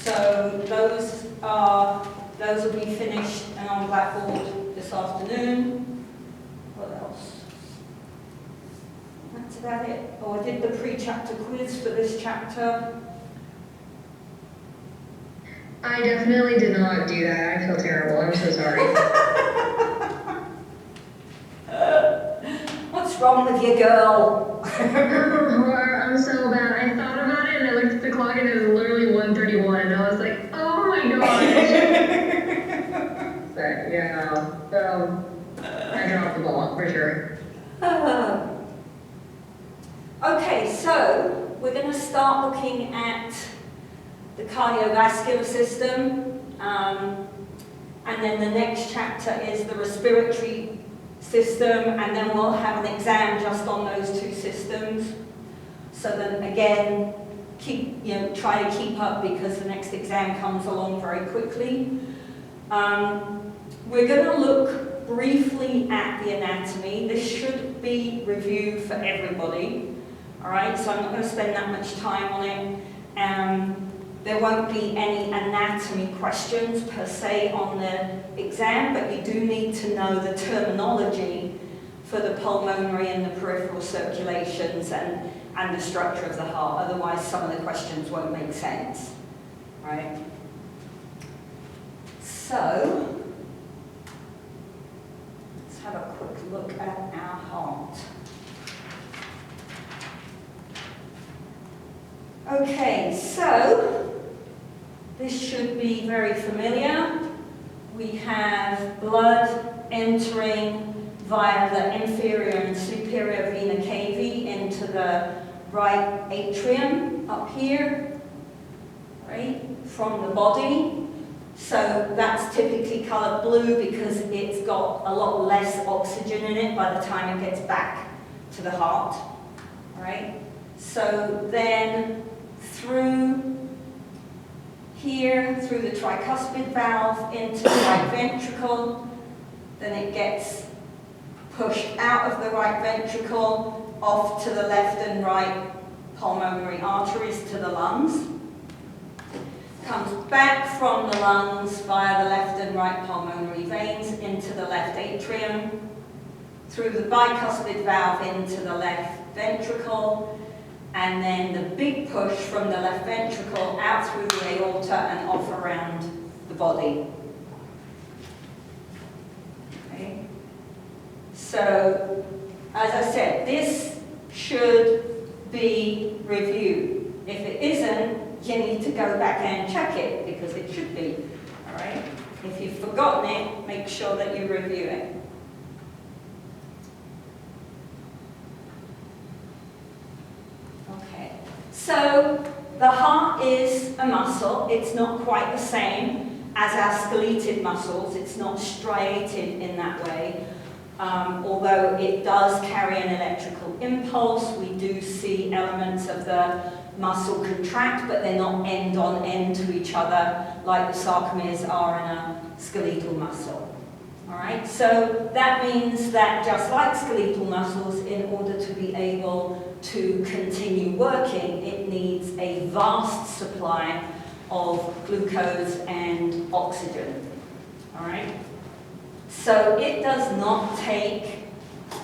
So those will be finished and on Blackboard this afternoon. What else? That's about it. Oh, I did the pre-chapter quiz for this chapter. I definitely did not do that. I feel terrible. I'm so sorry. What's wrong with you, girl? I'm so bad. I thought about it and I looked at the clock and it was literally 1:31 and I was like, oh my gosh. But yeah, I dropped the ball for sure. Okay, so we're going to start looking at the cardiovascular system, and then the next chapter is the respiratory system, and then we'll have an exam just on those two systems. So then again, try to keep up because the next exam comes along very quickly. We're going to look briefly at the anatomy. This should be reviewed for everybody. All right, so I'm not going to spend that much time on it. There won't be any anatomy questions per se on the exam, but you do need to know the terminology for the pulmonary and the peripheral circulations and the structure of the heart. Otherwise, some of the questions won't make sense, right? So, let's have a quick look at our heart. Okay, so this should be very familiar. We have blood entering via the inferior and superior vena cava into the right atrium up here, right, from the body. So that's typically colored blue because it's got a lot less oxygen in it by the time it gets back to the heart, right? So then through here, through the tricuspid valve into the right ventricle, then it gets pushed out of the right ventricle off to the left and right pulmonary arteries to the lungs, comes back from the lungs via the left and right pulmonary veins into the left atrium, through the bicuspid valve into the left ventricle, and then the big push from the left ventricle out through the aorta and off around the body. Okay. So, as I said, this should be reviewed. If it isn't, you need to go back and check it because it should be. All right? If you've forgotten it, make sure that you review it. So the heart is a muscle. It's not quite the same as our skeletal muscles. It's not striated in that way. Although it does carry an electrical impulse, we do see elements of the muscle contract, but they're not end on end to each other like the sarcomeres are in a skeletal muscle. All right, so that means that just like skeletal muscles, in order to be able to continue working, it needs a vast supply of glucose and oxygen. All right, so it does not take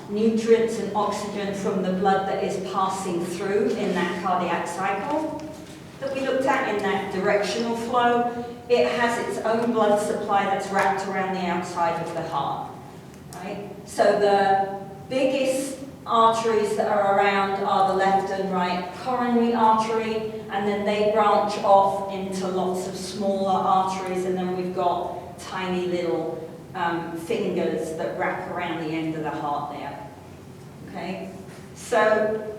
nutrients and oxygen from the blood that is passing through in that cardiac cycle that we looked at in that directional flow. It has its own blood supply that's wrapped around the outside of the heart, right? So the biggest arteries that are around are the left and right coronary artery, and then they branch off into lots of smaller arteries, and then we've got tiny little fingers that wrap around the end of the heart there, okay? So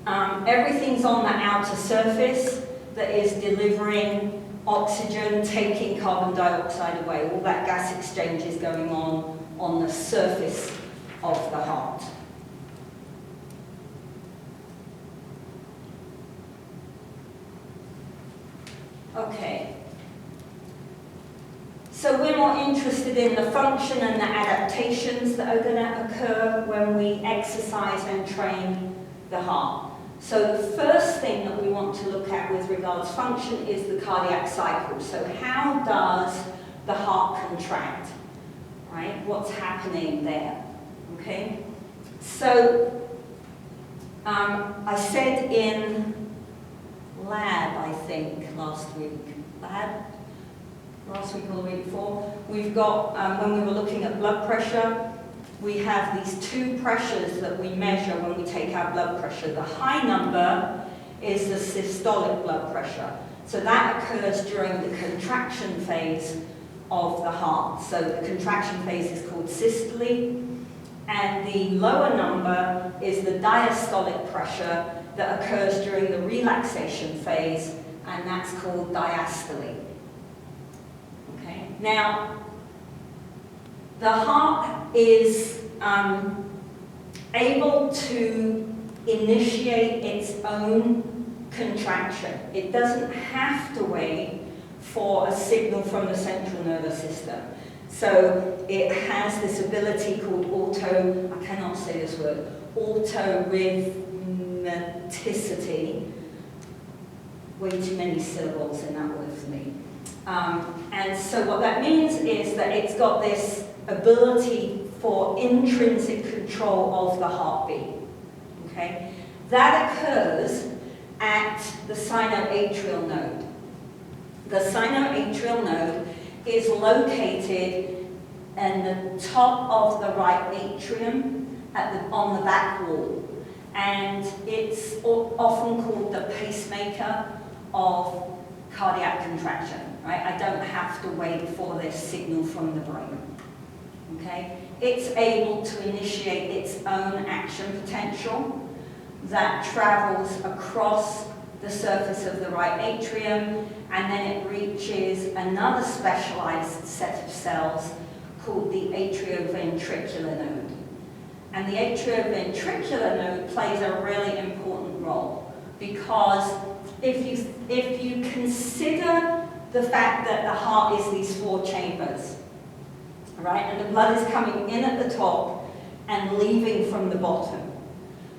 everything's on the outer surface that is delivering oxygen, taking carbon dioxide away. All that gas exchange is going on the surface of the heart. Okay. So we're more interested in the function and the adaptations that are going to occur when we exercise and train the heart. So the first thing that we want to look at with regards function is the cardiac cycle. So how does the heart contract, right? What's happening there, okay? So I said in lab, I think, last week or the week before, we've got, when we were looking at blood pressure, we have these two pressures that we measure when we take our blood pressure. The high number is the systolic blood pressure. So that occurs during the contraction phase of the heart. So the contraction phase is called systole. And the lower number is the diastolic pressure that occurs during the relaxation phase, and that's called diastole. Okay? Now, the heart is able to initiate its own contraction. It doesn't have to wait for a signal from the central nervous system. So it has this ability called I cannot say this word, autorhythmicity. Way too many syllables in that word for me. And so what that means is that it's got this ability for intrinsic control of the heartbeat. Okay? That occurs at the sinoatrial node. The sinoatrial node is located in the top of the right atrium on the back wall. And it's often called the pacemaker of cardiac contraction, right? I don't have to wait for this signal from the brain, okay? It's able to initiate its own action potential that travels across the surface of the right atrium, and then it reaches another specialized set of cells called the atrioventricular node. And the atrioventricular node plays a really important role, because if you consider the fact that the heart is these four chambers, right, and the blood is coming in at the top and leaving from the bottom,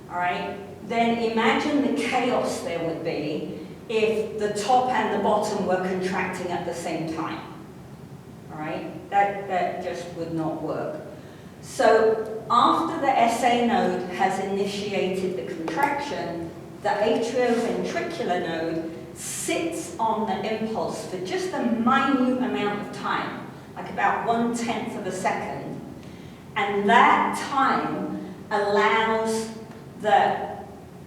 all right, then imagine the chaos there would be if the top and the bottom were contracting at the same time. All right? That just would not work. So after the SA node has initiated the contraction, the atrioventricular node sits on the impulse for just a minute amount of time, like about 1/10 of a second. And that time allows the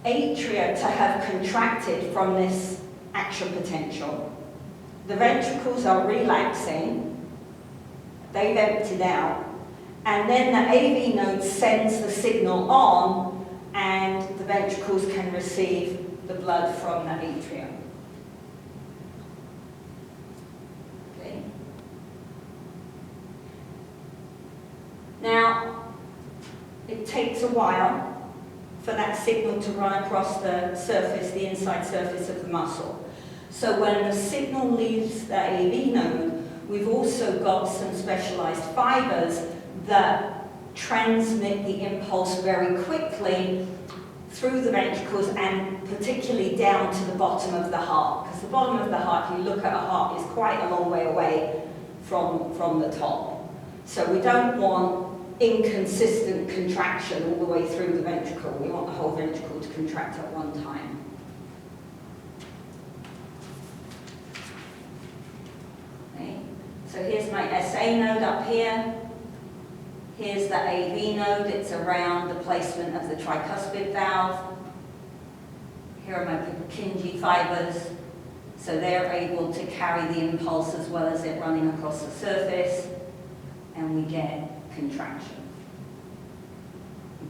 atria to have contracted from this action potential. The ventricles are relaxing, they've emptied out, and then the AV node sends the signal on, and the ventricles can receive the blood from the atrium. Okay. Now, it takes a while for that signal to run across the surface, the inside surface of the muscle. So when the signal leaves the AV node, we've also got some specialized fibers that transmit the impulse very quickly through the ventricles and particularly down to the bottom of the heart. Because the bottom of the heart, if you look at a heart, is quite a long way away from the top. So we don't want inconsistent contraction all the way through the ventricle. We want the whole ventricle to contract at one time. Okay. So here's my SA node up here. Here's the AV node. It's around the placement of the tricuspid valve. Here are my Purkinje fibers. So they're able to carry the impulse as well as it running across the surface. And we get contraction.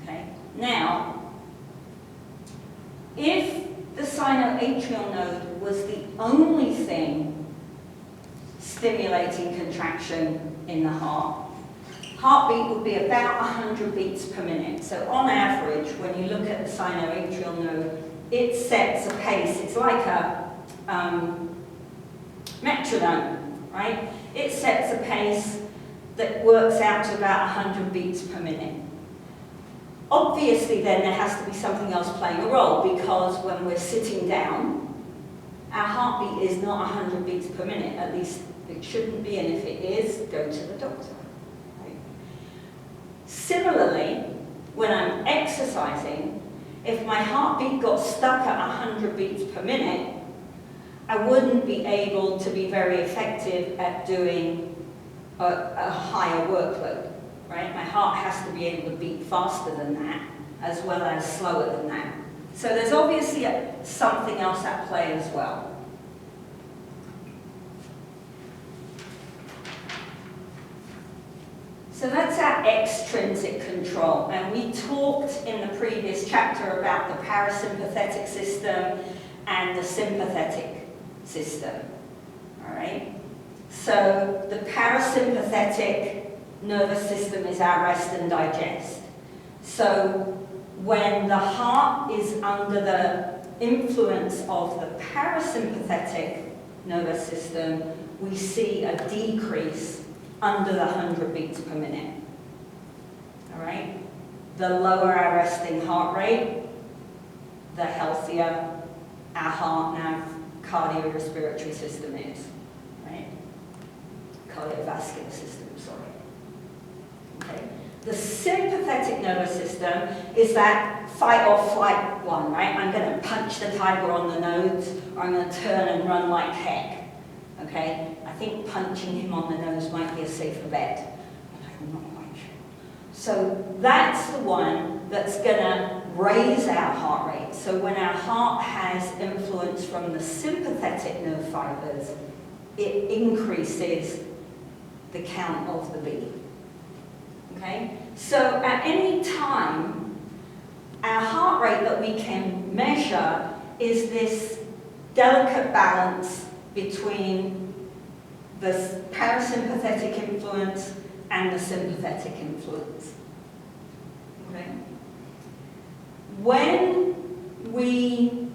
Okay? Now, if the sinoatrial node was the only thing stimulating contraction in the heart, heartbeat would be about 100 beats per minute. So on average, when you look at the sinoatrial node, it sets a pace. It's like a metronome, right? It sets a pace that works out to about 100 beats per minute. Obviously, then there has to be something else playing a role, because when we're sitting down, our heartbeat is not 100 beats per minute. At least it shouldn't be, and if it is, go to the doctor. Right? Similarly, when I'm exercising, if my heartbeat got stuck at 100 beats per minute, I wouldn't be able to be very effective at doing a higher workload, right? My heart has to be able to beat faster than that, as well as slower than that. So there's obviously something else at play as well. So that's our extrinsic control, and we talked in the previous chapter about the parasympathetic system and the sympathetic system, all right? So the parasympathetic nervous system is our rest and digest. So when the heart is under the influence of the parasympathetic nervous system, we see a decrease under the 100 beats per minute, all right? The lower our resting heart rate, the healthier our heart and our cardiorespiratory system is, right? Cardiovascular system, sorry. Okay. The sympathetic nervous system is that fight or flight one, right? I'm going to punch the tiger on the nose, or I'm going to turn and run like heck. Okay? I think punching him on the nose might be a safer bet, but I'm not quite sure. So that's the one that's going to raise our heart rate. So when our heart has influence from the sympathetic nerve fibers, it increases the count of the beat. Okay? So at any time, our heart rate that we can measure is this delicate balance between the parasympathetic influence and the sympathetic influence. Okay? When we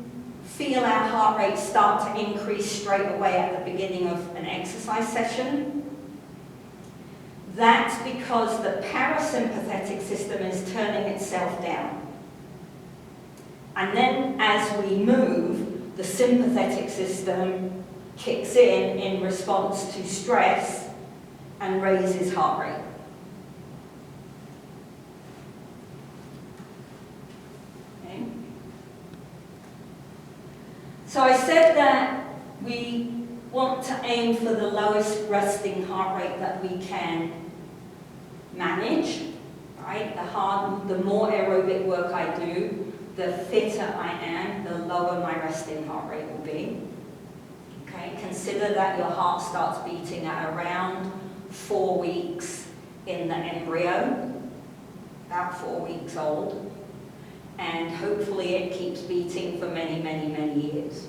feel our heart rate start to increase straight away at the beginning of an exercise session, that's because the parasympathetic system is turning itself down. And then as we move, the sympathetic system kicks in response to stress and raises heart rate. Okay. So I said that we want to aim for the lowest resting heart rate that we can manage, right? The more aerobic work I do, the fitter I am, the lower my resting heart rate will be. Okay, consider that your heart starts beating at around 4 weeks in the embryo, about 4 weeks old, and hopefully it keeps beating for many, many, many years,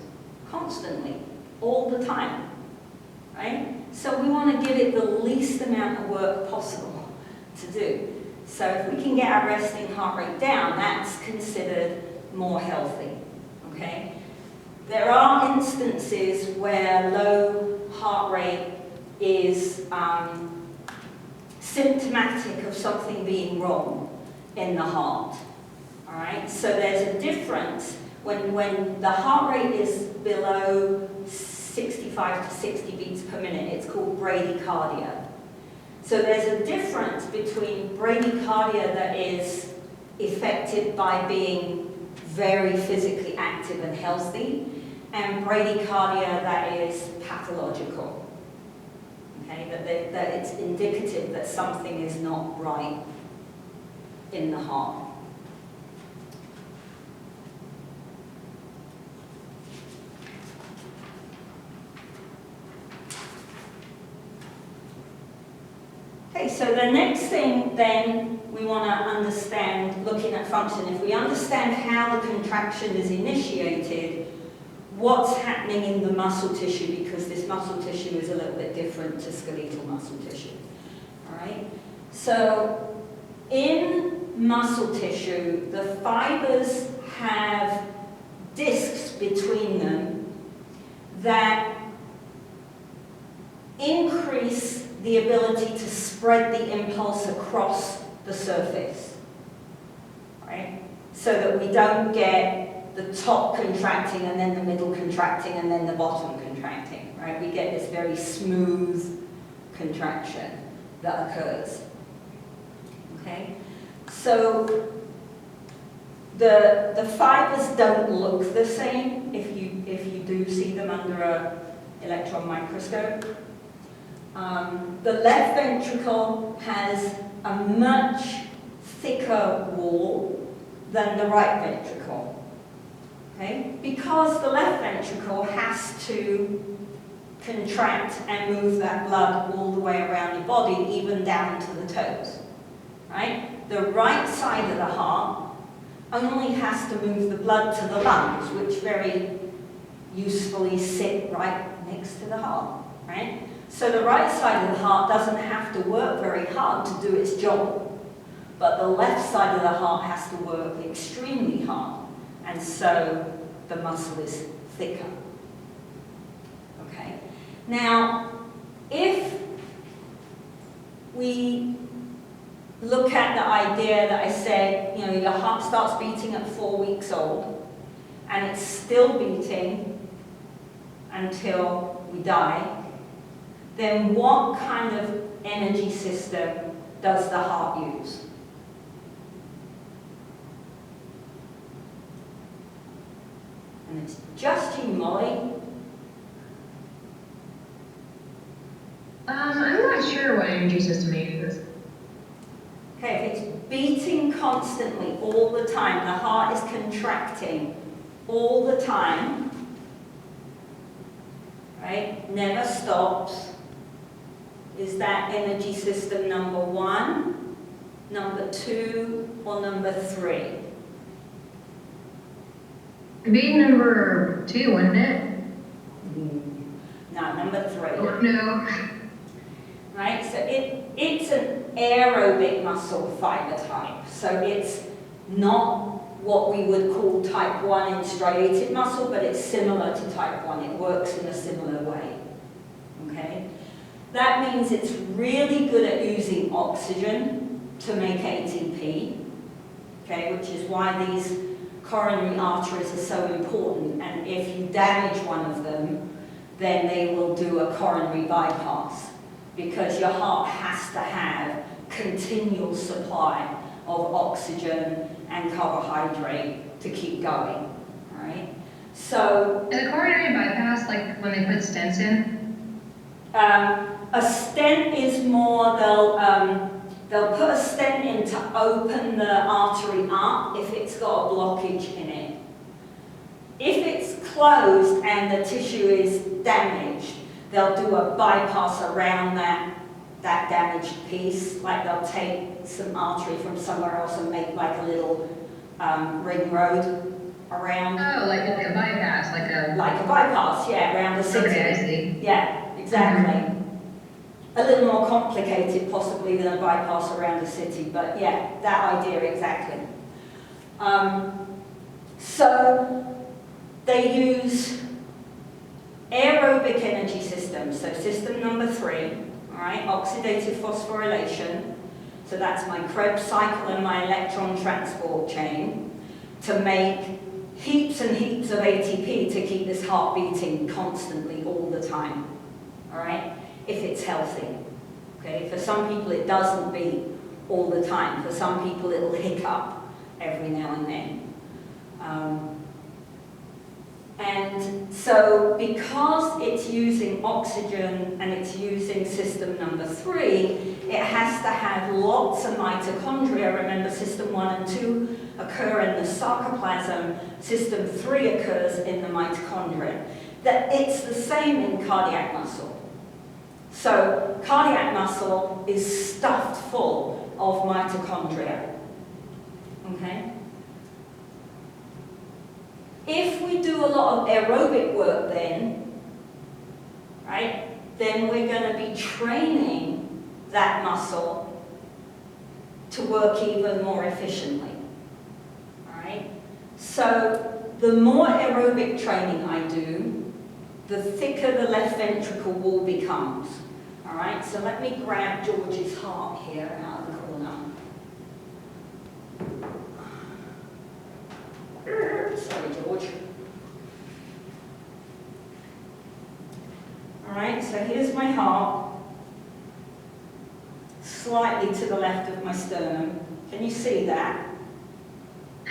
constantly, all the time, right? So we want to give it the least amount of work possible to do. So if we can get our resting heart rate down, that's considered more healthy, okay? There are instances where low heart rate is symptomatic of something being wrong in the heart, all right? So there's a difference when the heart rate is below 65 to 60 beats per minute. It's called bradycardia. So there's a difference between bradycardia that is affected by being very physically active and healthy, and bradycardia that is pathological. Okay, that it's indicative that something is not right in the heart. Okay, so the next thing then we want to understand, looking at function, if we understand how the contraction is initiated, what's happening in the muscle tissue, because this muscle tissue is a little bit different to skeletal muscle tissue. All right? So in muscle tissue, the fibers have discs between them that increase the ability to spread the impulse across the surface. so that we don't get the top contracting and then the middle contracting and then the bottom contracting, right? We get this very smooth contraction that occurs, okay? So the fibers don't look the same if you do see them under an electron microscope. The left ventricle has a much thicker wall than the right ventricle, okay? Because the left ventricle has to contract and move that blood all the way around your body, even down to the toes, right? The right side of the heart only has to move the blood to the lungs, which very usefully sit right next to the heart, right? So the right side of the heart doesn't have to work very hard to do its job, but the left side of the heart has to work extremely hard, and so the muscle is thicker. Okay? Now, if we look at the idea that I said, you know, your heart starts beating at 4 weeks old, and it's still beating until we die, then what kind of energy system does the heart use? And it's just you, Molly. I'm not sure what energy system it uses. Okay, if it's beating constantly all the time, the heart is contracting all the time, right? Never stops. Is that energy system number 1, number 2, or number 3? It'd be number 2, wouldn't it? No, number 3. Oh, no. Right, so it's an aerobic muscle fiber type. So it's not what we would call type 1 in striated muscle, but it's similar to type 1. It works in a similar way. Okay? That means it's really good at using oxygen to make ATP, okay, which is why these coronary arteries are so important. And if you damage one of them, then they will do a coronary bypass, because your heart has to have continual supply of oxygen and carbohydrate to keep going, right? So Is a coronary bypass like when they put stents in? a stent is more, they'll put a stent in to open the artery up if it's got a blockage in it. If it's closed and the tissue is damaged, they'll do a bypass around that damaged piece, like they'll take some artery from somewhere else and make like a little ring road around. Oh, like a bypass, like a... Like a bypass, yeah, around the city. Okay, I see. Yeah, exactly. A little more complicated possibly than a bypass around the city, but yeah, that idea exactly. So they use aerobic energy systems, so system number 3, all right, oxidative phosphorylation, so that's my Krebs cycle and my electron transport chain, to make heaps and heaps of ATP to keep this heart beating constantly all the time, all right, if it's healthy. Okay, for some people it doesn't beat all the time. For some people it'll hiccup every now and then. And so because it's using oxygen and it's using system number 3, it has to have lots of mitochondria. Remember, system 1 and 2 occur in the sarcoplasm. System 3 occurs in the mitochondria. That it's the same in cardiac muscle. So cardiac muscle is stuffed full of mitochondria. Okay? If we do a lot of aerobic work then, right, then we're going to be training that muscle to work even more efficiently. All right? So the more aerobic training I do, the thicker the left ventricle wall becomes. All right? So let me grab George's heart here out of the corner. All right, so here's my heart, slightly to the left of my sternum. Can you see that?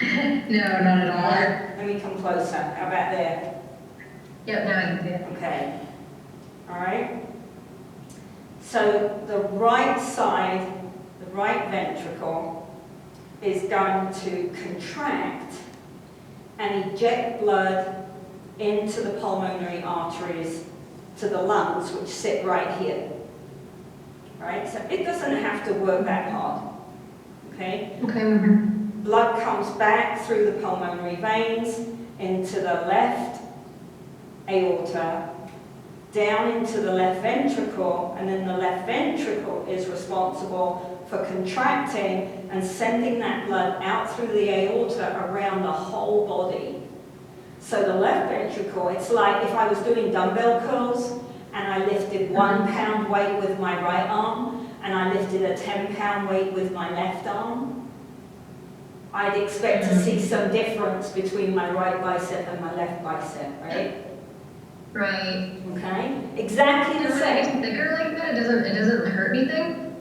No, not at all. Let me come closer. How about there? Yep, now I can see it. Okay. All right. So the right side, the right ventricle, is going to contract and eject blood into the pulmonary arteries to the lungs, which sit right here. Right? So it doesn't have to work that hard. Okay? Okay. Blood comes back through the pulmonary veins into the left aorta, down into the left ventricle, and then the left ventricle is responsible for contracting and sending that blood out through the aorta around the whole body. So the left ventricle, it's like if I was doing dumbbell curls and I lifted 1 pound weight with my right arm and I lifted a 10-pound weight with my left arm, I'd expect to see some difference between my right bicep and my left bicep, right? Right. Okay? Exactly the When it same. gets thicker like that, it doesn't hurt anything?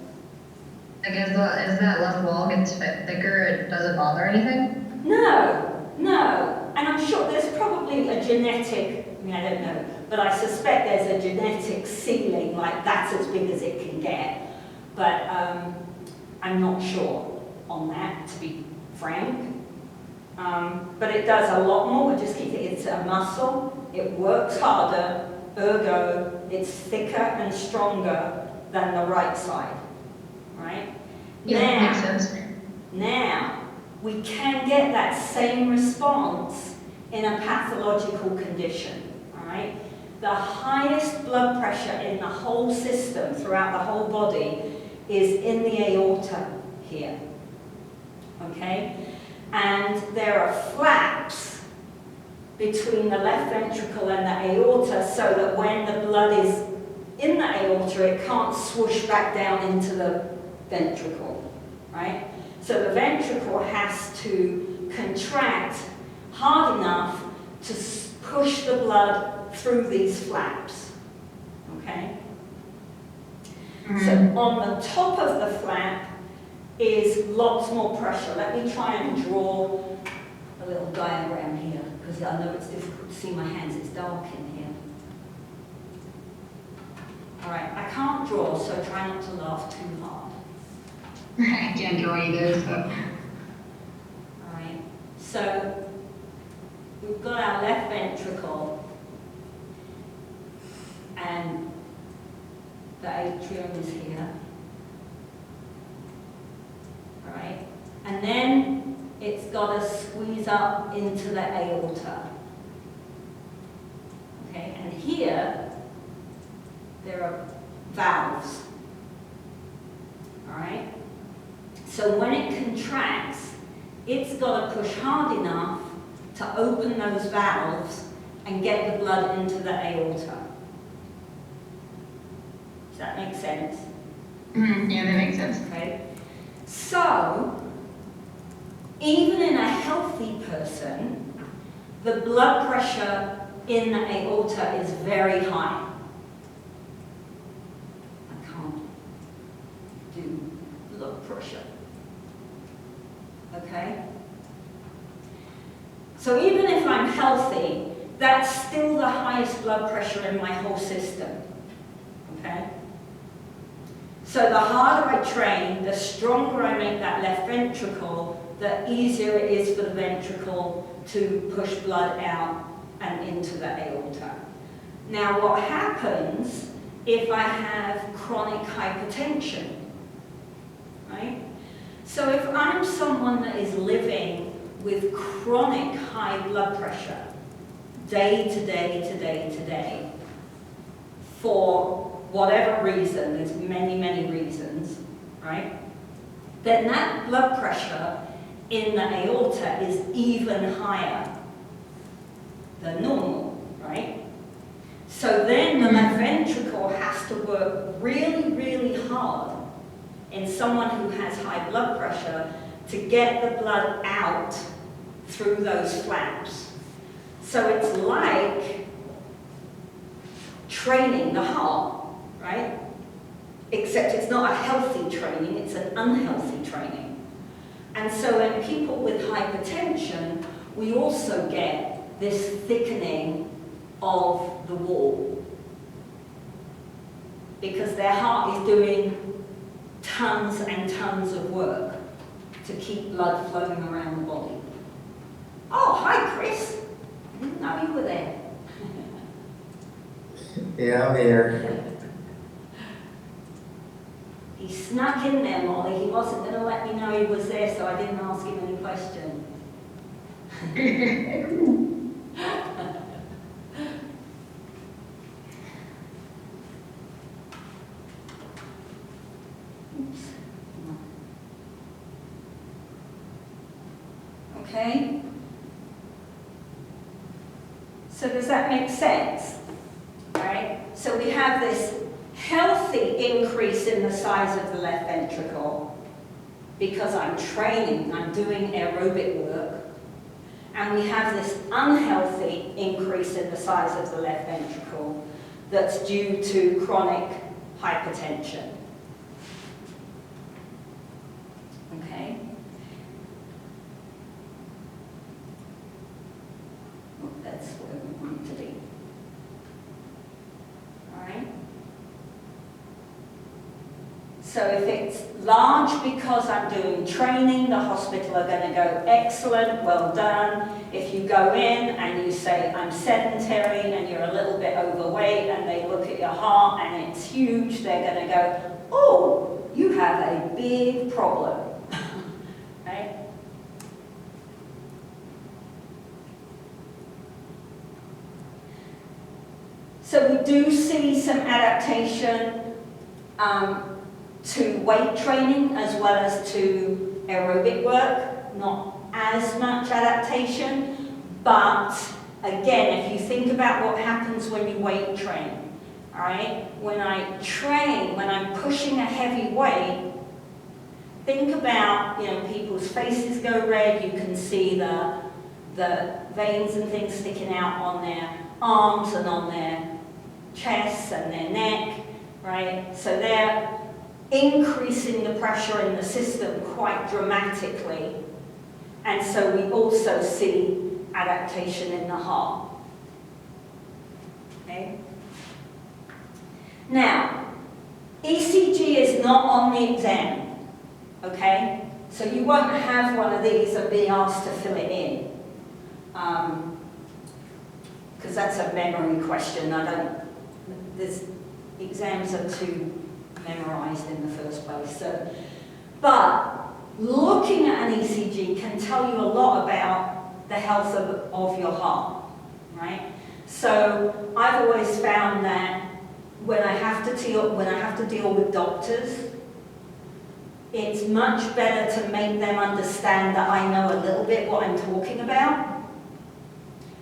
Like as that left wall gets thicker, it doesn't bother anything? No. And I'm sure there's probably a genetic, I mean, I don't know, but I suspect there's a genetic ceiling, like that's as big as it can get. But I'm not sure on that, to be frank. But it does a lot more. Just keep it. It's a muscle. It works harder. Ergo, it's thicker and stronger than the right side. Right? Yeah, that makes sense. Now, we can get that same response in a pathological condition. All right? The highest blood pressure in the whole system, throughout the whole body, is in the aorta here. Okay? And there are flaps between the left ventricle and the aorta so that when the blood is in the aorta, it can't swoosh back down into the ventricle, right? So the ventricle has to contract hard enough to push the blood through these flaps, okay? So on the top of the flap is lots more pressure. Let me try and draw a little diagram here, because I know it's difficult to see my hands, it's dark in here. All right, I can't draw, so try not to laugh too hard. I can't draw either, so. All right, so we've got our left ventricle, and the atrium is here. All right, and then it's got to squeeze up into the aorta. Okay, and here there are valves. All right, so when it contracts, it's got to push hard enough to open those valves and get the blood into the aorta. Does that make sense? Yeah, that makes sense. Okay. So, even in a healthy person, the blood pressure in the aorta is very high. I can't do blood pressure. Okay? So even if I'm healthy, that's still the highest blood pressure in my whole system. Okay? So the harder I train, the stronger I make that left ventricle, the easier it is for the ventricle to push blood out and into the aorta. Now what happens if I have chronic hypertension, right? So if I'm someone that is living with chronic high blood pressure, day to day to day to day, for whatever reason, there's many, many reasons, right? Then that blood pressure in the aorta is even higher than normal, right? So then the left ventricle has to work really, really hard in someone who has high blood pressure to get the blood out through those flaps. So it's like training the heart, right? Except it's not a healthy training, it's an unhealthy training. And so in people with hypertension, we also get this thickening of the wall, because their heart is doing tons and tons of work to keep blood flowing around the body. Oh, hi, Chris. I didn't know you were there. Yeah, I'm here. He snuck in there, Molly. He wasn't going to let me know he was there, so I didn't ask him any questions. Oops. Okay? So does that make sense? Right? So we have this healthy increase in the size of the left ventricle because I'm training, I'm doing aerobic work. And we have this unhealthy increase in the size of the left ventricle that's due to chronic hypertension. Okay? Oh, that's where we want it to be. All right? So if it's large because I'm doing training, the hospital are going to go, excellent, well done. If you go in and you say, I'm sedentary and you're a little bit overweight, and they look at your heart and it's huge, they're going to go, oh, you have a big problem. Right? So we do see some adaptation to weight training as well as to aerobic work, not as much adaptation, but again, if you think about what happens when you weight train, all right? When I train, when I'm pushing a heavy weight, think about, people's faces go red, you can see the veins and things sticking out on their arms and on their chests and their neck, right? So they're increasing the pressure in the system quite dramatically. And so we also see adaptation in the heart. Okay? Now, ECG is not on the exam, okay? So you won't have one of these and be asked to fill it in. Because that's a memory question. Exams are too memorized in the first place. So, but looking at an ECG can tell you a lot about the health of your heart, right? So I've always found that when I have to deal with doctors, it's much better to make them understand that I know a little bit what I'm talking about,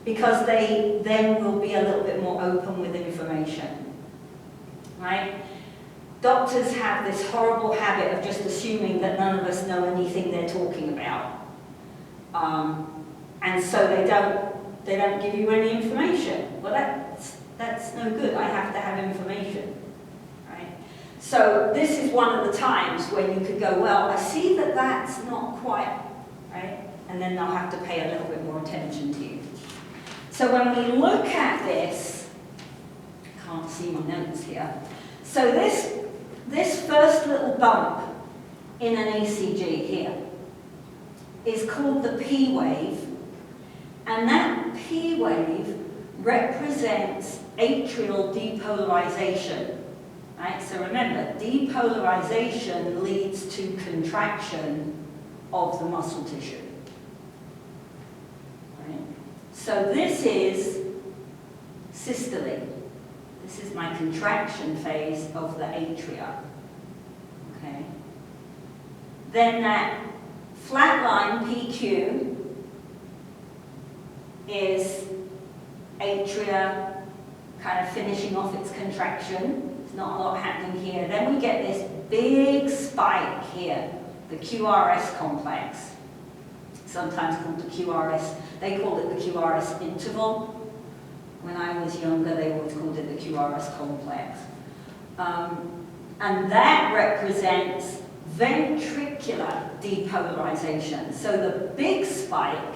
because they then will be a little bit more open with information, right? Doctors have this horrible habit of just assuming that none of us know anything they're talking about. And so they don't give you any information. Well, that's no good. I have to have information, right? So this is one of the times when you could go, well, I see that that's not quite, right? And then they'll have to pay a little bit more attention to you. So when we look at this, I can't see my notes here. So this first little bump in an ECG here is called the P wave, and that P wave represents atrial depolarization, right? So remember, depolarization leads to contraction of the muscle tissue, right? So this is systole. This is my contraction phase of the atria, okay? Then that flat line, PQ, is atria kind of finishing off its contraction. There's not a lot happening here. Then we get this big spike here, the QRS complex, sometimes called the QRS. They call it the QRS interval. When I was younger, they always called it the QRS torus complex. And that represents ventricular depolarization. So the big spike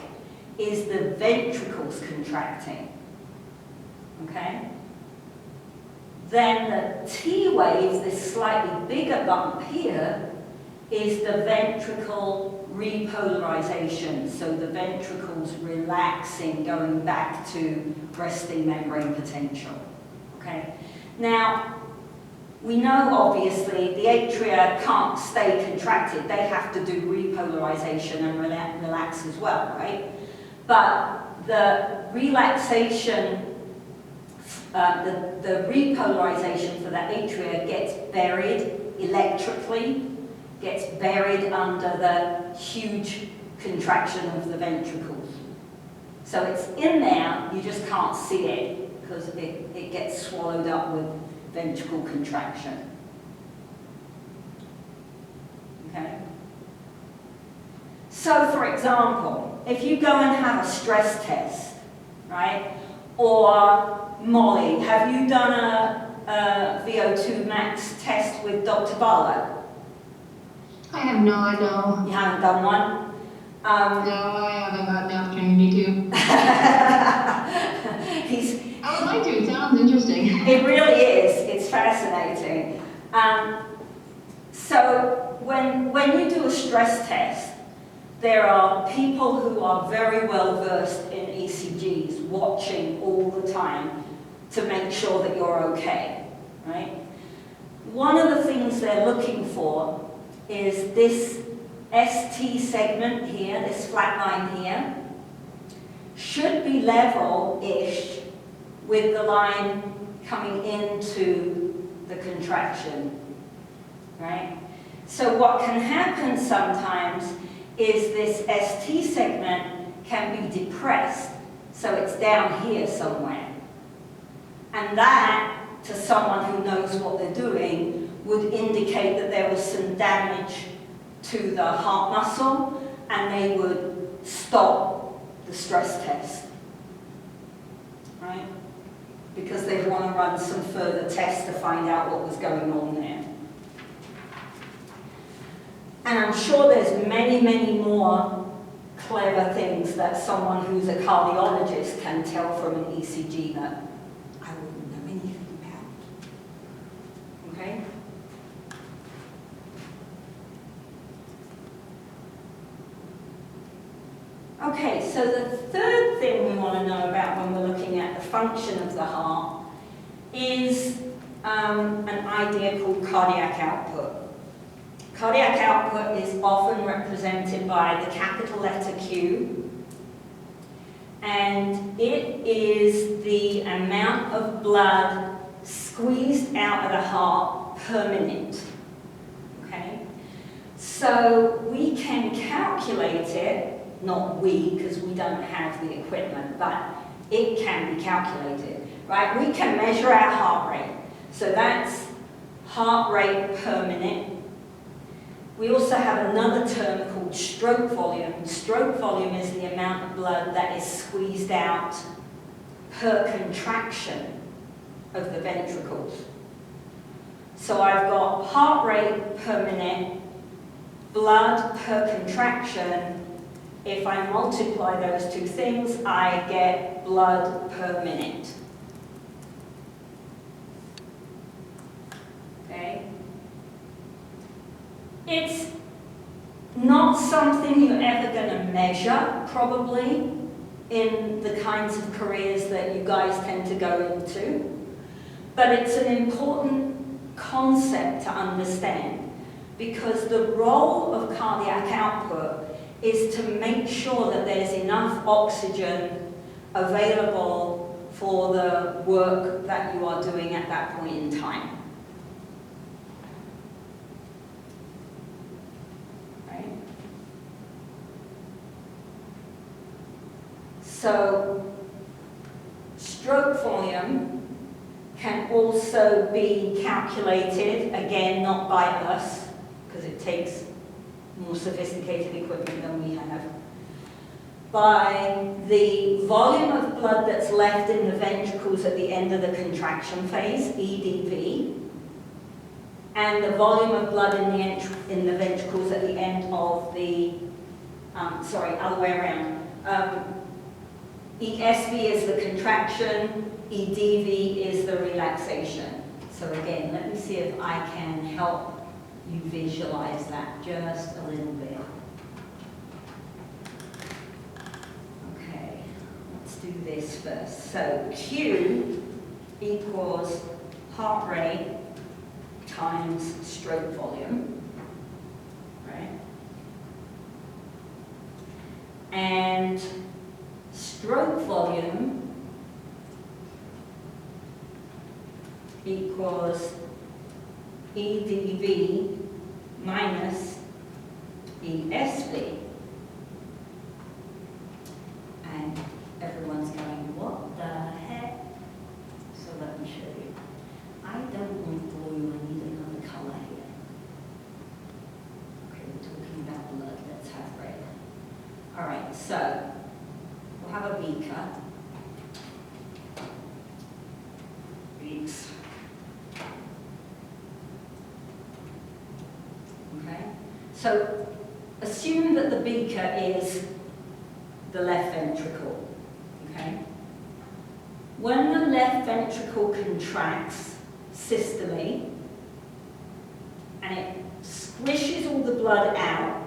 is the ventricles contracting, okay? Then the T wave, this slightly bigger bump here, is the ventricle repolarization. So the ventricles relaxing, going back to resting membrane potential, okay? Now, we know, obviously, the atria can't stay contracted. They have to do repolarization and relax as well, right? But the relaxation, the repolarization for the atria gets buried electrically, gets buried under the huge contraction of the ventricles. So it's in there, you just can't see it because it gets swallowed up with ventricle contraction. Okay? So, for example, if you go and have a stress test, right? Or Molly, have you done a VO2 max test with Dr. Barlow? I have not, no. You haven't done one? No, I haven't gotten the opportunity to. I would like to, it sounds interesting. It really is, it's fascinating. So when you do a stress test, there are people who are very well versed in ECGs, watching all the time to make sure that you're okay, right? One of the things they're looking for is this ST segment here, this flat line here, should be level-ish with the line coming into the contraction, right? So what can happen sometimes is this ST segment can be depressed, so it's down here somewhere. And that, to someone who knows what they're doing, would indicate that there was some damage to the heart muscle, and they would stop the stress test, right? Because they want to run some further tests to find out what was going on there. And I'm sure there's many, many more clever things that someone who's a cardiologist can tell from an ECG that I wouldn't know anything about. Okay? Okay, so the third thing we want to know about when we're looking at the function of the heart is an idea called cardiac output. Cardiac output is often represented by the capital letter Q, and it is the amount of blood squeezed out of the heart per minute. Okay? So we can calculate it. Not we, because we don't have the equipment, but it can be calculated, right? We can measure our heart rate. So that's heart rate per minute. We also have another term called stroke volume. Stroke volume is the amount of blood that is squeezed out per contraction of the ventricles. So I've got heart rate per minute, blood per contraction. If I multiply those two things, I get blood per minute. Okay? It's not something you're ever going to measure, probably, in the kinds of careers that you guys tend to go into. But it's an important concept to understand, because the role of cardiac output is to make sure that there's enough oxygen available for the work that you are doing at that point in time. Right? So, stroke volume can also be calculated, again, not by us, because it takes more sophisticated equipment than we have. by the volume of blood that's left in the ventricles at the end of the contraction phase, EDV, and the volume of blood in the ventricles at the end of the, other way around. ESV is the contraction, EDV is the relaxation. So again, let me see if I can help you visualize that just a little bit. Okay, let's do this first. So Q equals heart rate times stroke volume, right? And stroke volume equals EDV minus ESV. And everyone's going, what the heck? So let me show you. I don't want blue, I need another colour here. Okay, we're talking about blood, let's have red. All right, so we'll have a beaker. Beaks. Okay, so assume that the beaker is the left ventricle. Okay, when the left ventricle contracts systole and it squishes all the blood out,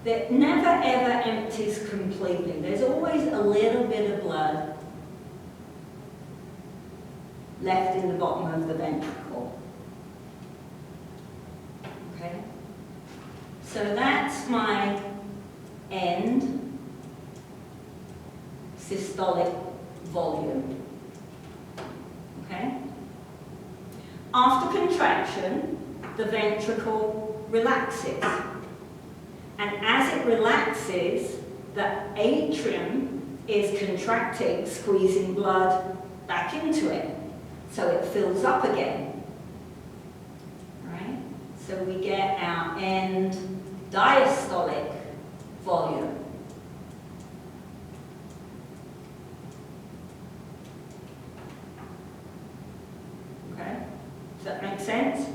that never ever empties completely. There's always a little bit of blood left in the bottom of the ventricle. Okay? So that's my end systolic volume. Okay? After contraction, the ventricle relaxes. And as it relaxes, the atrium is contracting, squeezing blood back into it. So it fills up again. Right? So we get our end diastolic volume. Okay? Does that make sense?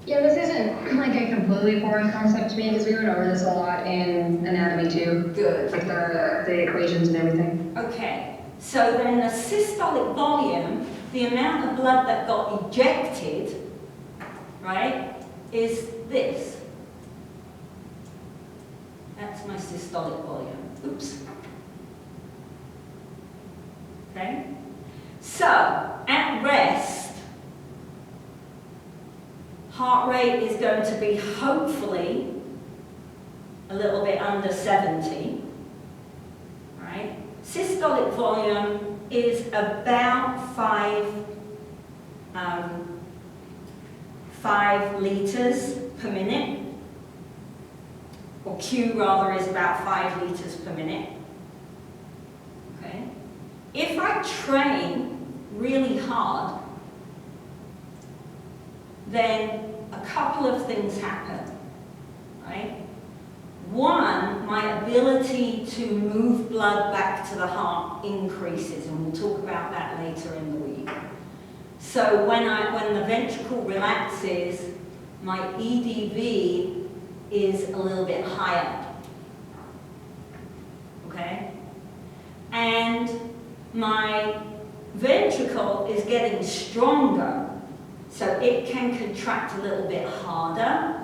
Yeah, this isn't like a completely foreign concept to me because we went over this a lot in anatomy too. Good. Like the equations and everything. Okay, so then the systolic volume, the amount of blood that got ejected, right, is this. That's my systolic volume. Oops. Okay? So, at rest, heart rate is going to be hopefully a little bit under 70, right? Systolic volume is about 5 liters per minute, or Q rather is about 5 liters per minute. Okay? If I train really hard, then a couple of things happen, right? One, my ability to move blood back to the heart increases, and we'll talk about that later in the week. So when the ventricle relaxes, my EDV is a little bit higher, okay? And my ventricle is getting stronger, so it can contract a little bit harder.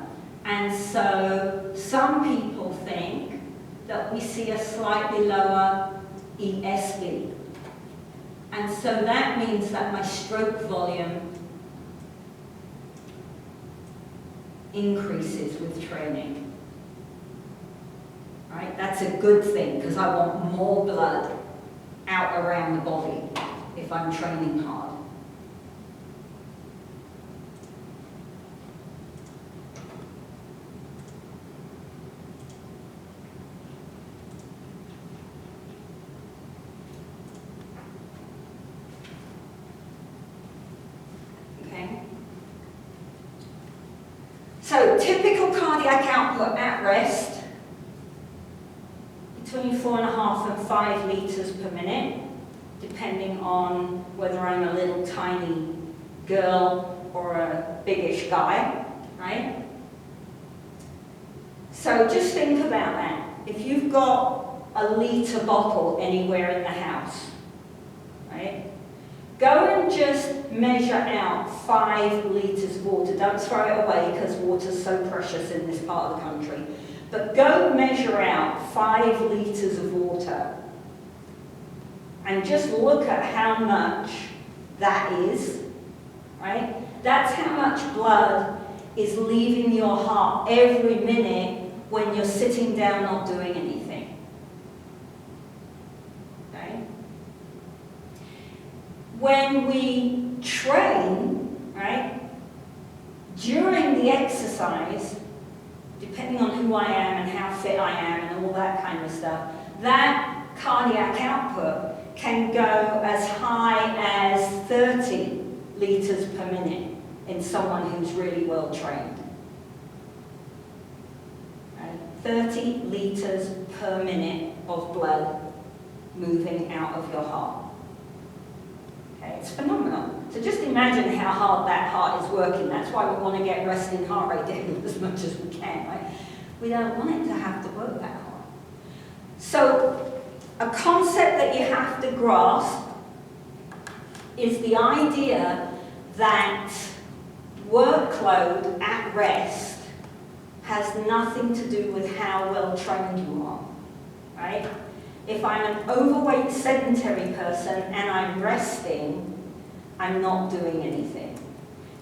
And so some people think that we see a slightly lower ESV. And so that means that my stroke volume increases with training. Right? That's a good thing because I want more blood out around the body if I'm training hard. So So typical cardiac output at rest, between 4.5 and 5 litres per minute, depending on whether I'm a little tiny girl or a biggish guy, right? So just think about that. If you've got a litre bottle anywhere in the house, right? Go and just measure out 5 litres of water. Don't throw it away because water's so precious in this part of the country. But go measure out 5 litres of water and just look at how much that is, right? That's how much blood is leaving your heart every minute when you're sitting down not doing anything. Okay? When we train, right, during the exercise, depending on who I am and how fit I am and all that kind of stuff, that cardiac output can go as high as 30 litres per minute in someone who's really well trained. 30 litres per minute of blood moving out of your heart. Okay, it's phenomenal. So just imagine how hard that heart is working. That's why we want to get resting heart rate down as much as we can, right? We don't want it to have to work that hard. So a concept that you have to grasp is the idea that workload at rest has nothing to do with how well trained you are, right? If I'm an overweight sedentary person and I'm resting, I'm not doing anything.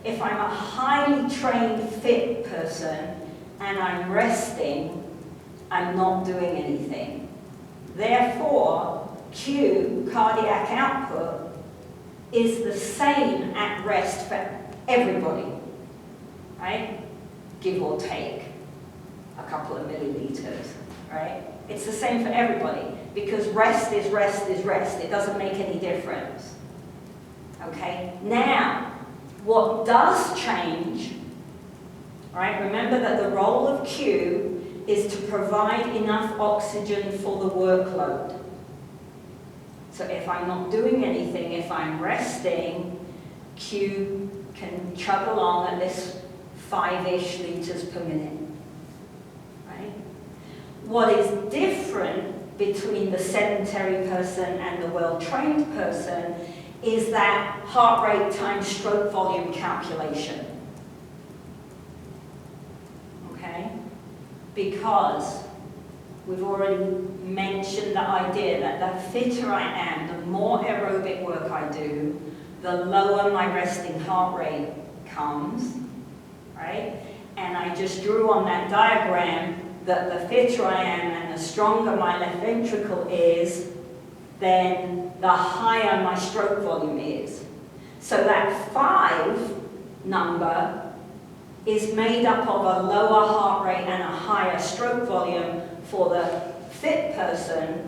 If I'm a highly trained fit person and I'm resting, I'm not doing anything. Therefore, Q, cardiac output, is the same at rest for everybody, right? Give or take a couple of milliliters, right? It's the same for everybody because rest is rest is rest. It doesn't make any difference. Okay? Now, what does change, right? Remember that the role of Q is to provide enough oxygen for the workload. So if I'm not doing anything, if I'm resting, Q can chug along at this 5-ish litres per minute. What is different between the sedentary person and the well-trained person is that heart rate times stroke volume calculation. Okay? Because we've already mentioned the idea that the fitter I am, the more aerobic work I do, the lower my resting heart rate comes, right? And I just drew on that diagram that the fitter I am and the stronger my left ventricle is, then the higher my stroke volume is. So that 5 number is made up of a lower heart rate and a higher stroke volume for the fit person,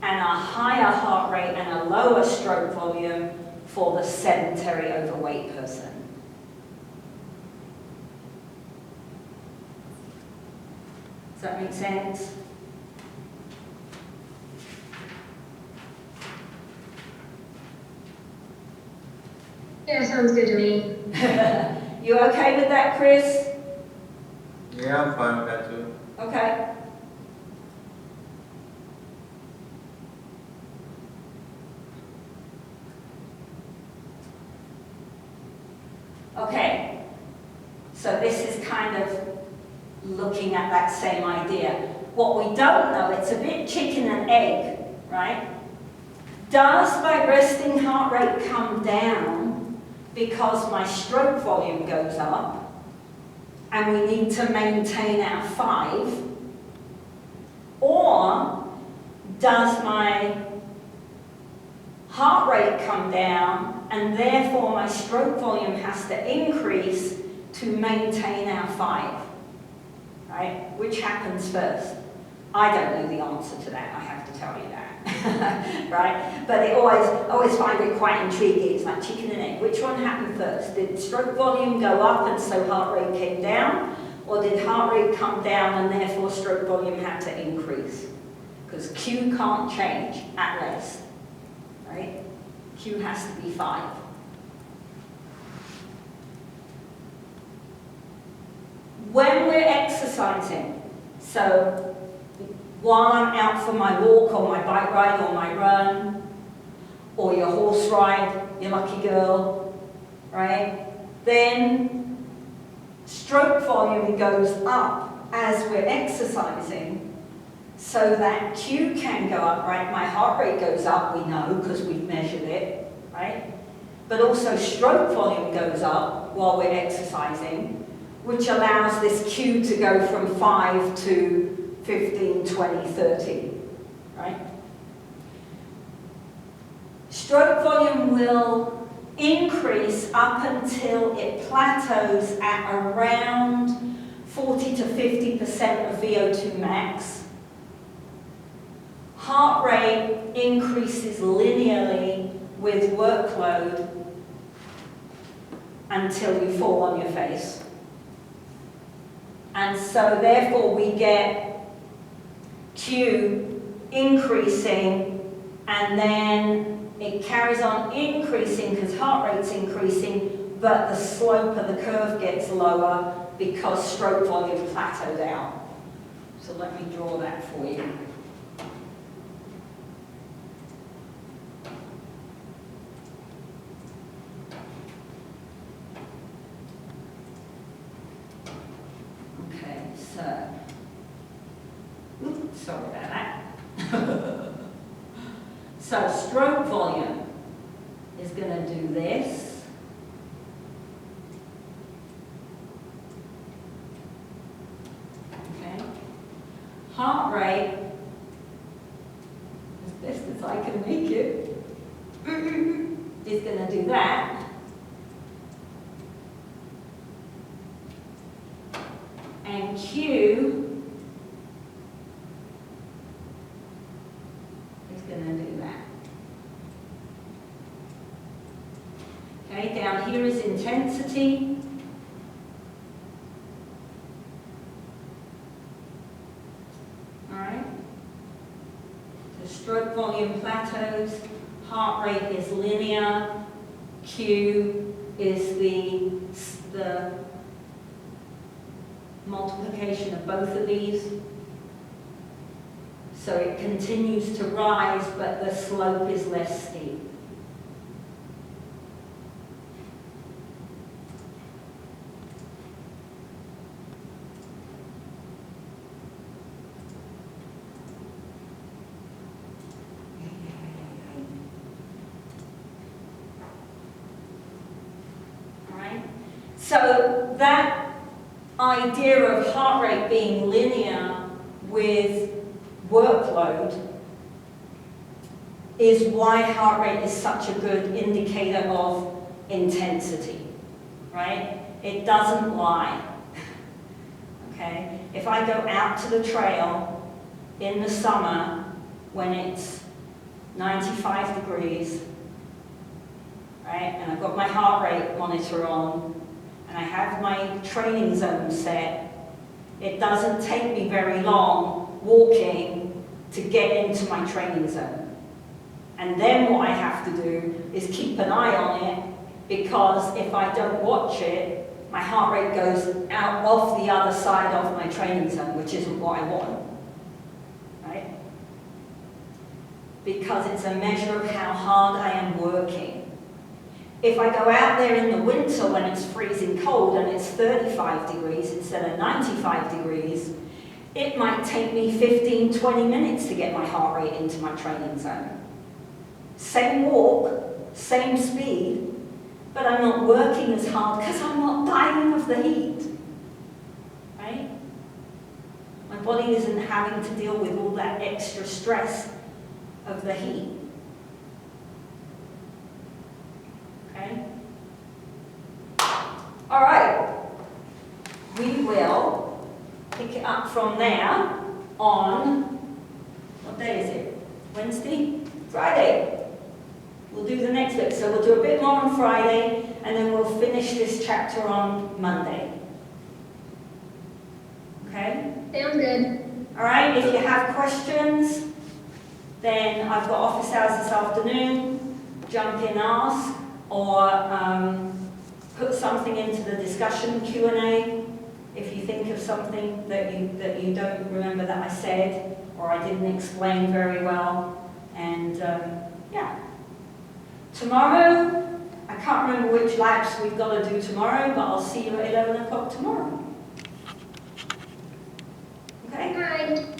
and a higher heart rate and a lower stroke volume for the sedentary overweight person. Does that make sense? Yeah, sounds good to me. You okay with that, Chris? Yeah, I'm fine with that too. Okay. Okay. So this is kind of looking at that same idea. What we don't know, it's a bit chicken and egg, right? Does my resting heart rate come down because my stroke volume goes up and we need to maintain our 5? Or does my heart rate come down and therefore my stroke volume has to increase to maintain our 5? Right? Which happens first? I don't know the answer to that, I have to tell you that. Right? But I always find it quite intriguing. It's like chicken and egg. Which one happened first? Did stroke volume go up and so heart rate came down? Or did heart rate come down and therefore stroke volume had to increase? Because Q can't change at rest, right? Q has to be 5. When we're exercising, so while I'm out for my walk or my bike ride or my run, or your horse ride, your lucky girl, right? Then stroke volume goes up as we're exercising so that Q can go up, right? My heart rate goes up, we know, because we've measured it, right? But also stroke volume goes up while we're exercising, which allows this Q to go from 5 to 15, 20, 30, right? Stroke volume will increase up until it plateaus at around 40 to 50% of VO2 max. Heart rate increases linearly with workload until you fall on your face. And so therefore we get Q increasing, and then it carries on increasing because heart rate's increasing, but the slope of the curve gets lower because stroke volume plateaued out. So let me draw that for you. Okay, so, oops, sorry about that. So stroke volume is going to do this. Okay. Heart rate, as best as I can make it, is going to do that. And Q is going to do that. Okay, down here is intensity. All right. So stroke volume plateaus, heart rate is linear, Q is the multiplication of both of these. So it continues to rise, but the slope is less steep. All right. So that idea of heart rate being linear with workload is why heart rate is such a good indicator of intensity, right? It doesn't lie, okay? If I go out to the trail in the summer when it's 95 degrees, right, and I've got my heart rate monitor on, and I have my training zone set, it doesn't take me very long walking to get into my training zone. And then what I have to do is keep an eye on it, because if I don't watch it, my heart rate goes out off the other side of my training zone, which isn't what I want, right? Because it's a measure of how hard I am working. If I go out there in the winter when it's freezing cold and it's 35 degrees instead of 95 degrees, it might take me 15, 20 minutes to get my heart rate into my training zone. Same walk, same speed, but I'm not working as hard because I'm not dying of the heat, right? My body isn't having to deal with all that extra stress of the heat. Okay? All right. We will pick it up from there on, what day is it? Wednesday? Friday. We'll do the next bit. So we'll do a bit more on Friday, and then we'll finish this chapter on Monday. sounds good. All right, if you have questions, then I've got office hours this afternoon. Jump in, ask, or put something into the discussion Q&A if you think of something that you don't remember that I said or I didn't explain very well. And yeah, tomorrow, I can't remember which labs we've got to do tomorrow, but I'll see you at 11 o'clock tomorrow. Okay? Bye.